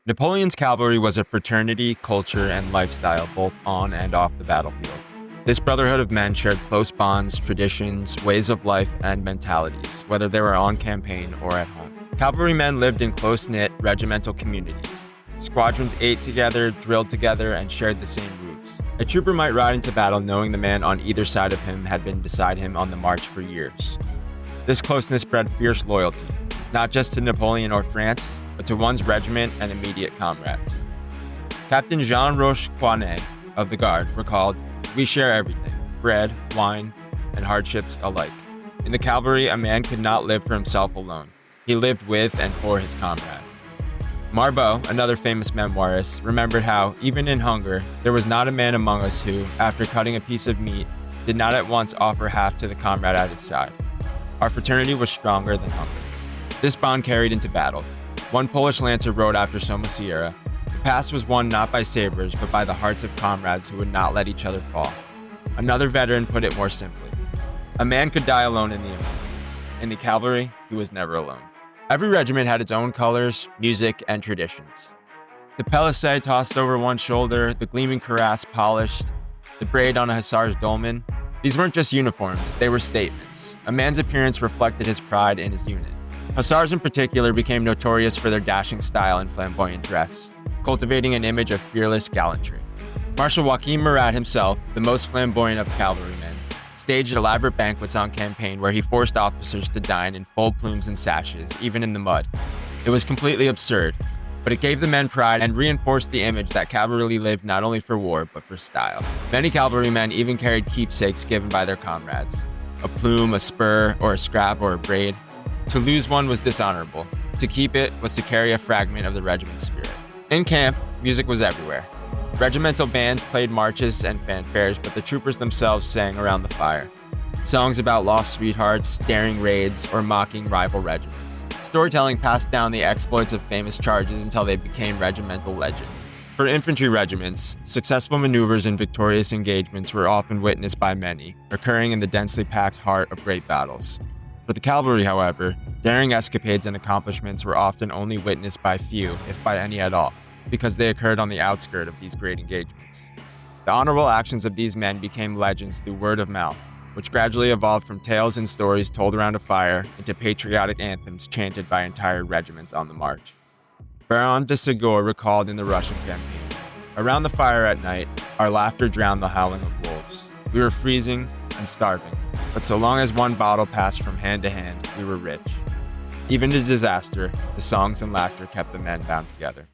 Napoleon's cavalry was a fraternity, culture, and lifestyle both on and off the battlefield. This brotherhood of men shared close bonds, traditions, ways of life, and mentalities, whether they were on campaign or at home. Cavalrymen lived in close-knit, regimental communities. Squadrons ate together, drilled together, and shared the same routes. A trooper might ride into battle knowing the man on either side of him had been beside him on the march for years. This closeness bred fierce loyalty, not just to Napoleon or France, but to one's regiment and immediate comrades. Captain Jean Roche of the Guard recalled, "We share everything, bread, wine, and hardships alike. In the cavalry, a man could not live for himself alone. He lived with and for his comrades." Marbot, another famous memoirist, remembered how, even in hunger, there was not a man among us who, after cutting a piece of meat, did not at once offer half to the comrade at his side. Our fraternity was stronger than hunger. This bond carried into battle. One Polish lancer wrote after Somo-Sierra, "The pass was won not by sabers, but by the hearts of comrades who would not let each other fall." Another veteran put it more simply. A man could die alone in the infantry. In the cavalry, he was never alone. Every regiment had its own colors, music, and traditions. The pelisse tossed over one shoulder, the gleaming cuirass polished, the braid on a hussar's dolman. These weren't just uniforms, they were statements. A man's appearance reflected his pride in his unit. Hussars in particular became notorious for their dashing style and flamboyant dress, cultivating an image of fearless gallantry. Marshal Murat himself, the most flamboyant of cavalrymen, staged elaborate banquets on campaign where he forced officers to dine in full plumes and sashes, even in the mud. It was completely absurd, but it gave the men pride and reinforced the image that cavalry lived not only for war, but for style. Many cavalrymen even carried keepsakes given by their comrades. A plume, a spur, or a scrap, or a braid. To lose one was dishonorable. To keep it was to carry a fragment of the regiment's spirit. In camp, music was everywhere. Regimental bands played marches and fanfares, but the troopers themselves sang around the fire. Songs about lost sweethearts, daring raids, or mocking rival regiments. Storytelling passed down the exploits of famous charges until they became regimental legend. For infantry regiments, successful maneuvers and victorious engagements were often witnessed by many, occurring in the densely packed heart of great battles. For the cavalry, however, daring escapades and accomplishments were often only witnessed by few, if by any at all, because they occurred on the outskirts of these great engagements. The honorable actions of these men became legends through word of mouth, which gradually evolved from tales and stories told around a fire into patriotic anthems chanted by entire regiments on the march. Baron de Ségur recalled in the Russian campaign, "Around the fire at night, our laughter drowned the howling of wolves. We were freezing and starving, but so long as one bottle passed from hand to hand, we were rich." Even in disaster, the songs and laughter kept the men bound together.